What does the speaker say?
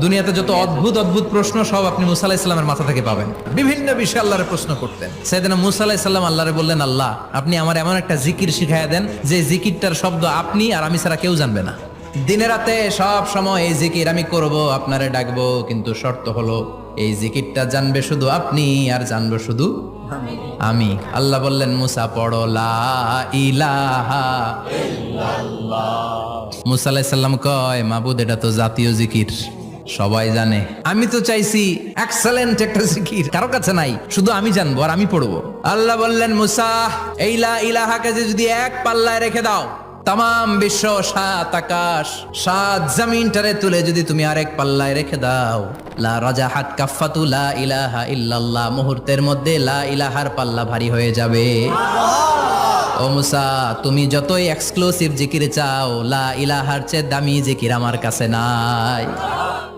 দুনিয়াতে যত অদ্ভুত অদ্ভুত প্রশ্ন সব আপনি মুসা আলাইহিস সালামের মাথা থেকে পাবেন। বিভিন্ন বিষয়ে আল্লাহরে প্রশ্ন করতেন। সাইয়েদনা মুসা আলাইহিস সালাম আল্লাহরে বললেন, আল্লাহ আপনি আমার এমন একটা জিকির শিখাইয়া দেন যে জিকিরটার শব্দ আপনি আর আমি ছাড়া কেউ জানবে না। দিনে রাতে সব সময় এই জিকির আমি করব, আপনারে ডাকবো, কিন্তু শর্ত হলো এই জিকিরটা জানবে শুধু আপনি আর জানবো শুধু আমি। আল্লাহ বললেন, মুসা পড়ো লা ইলাহা ইল্লাল্লাহ। মুসা আলাইহিস সালাম কয়, মাবুদ এটা তো জাতীয় জিকির, সবাই জানে। আমি তো চাইছি এক্সেলেন্ট একটা জিকির, কারো কাছে নাই, শুধু আমি জানবো আর আমি পড়বো। আল্লাহ বললেন, মুসা এই লা ইলাহাকে যদি এক পাল্লায় রেখে দাও, তামাম বিশ্ব, সাত আকাশ, সাত জমিনটারে তুলে যদি তুমি আরেক পাল্লায় রেখে দাও, লা রাজাহাত কাফাতু লা ইলাহা ইল্লাল্লাহ, মুহূর্তের মধ্যে লা ইলাহার পাল্লা ভারী হয়ে যাবে। ও মুসা, তুমি যতই এক্সক্লুসিভ জিকির চাও, লা ইলাহার চেয়ে দামি জিকির আমার কাছে নাই।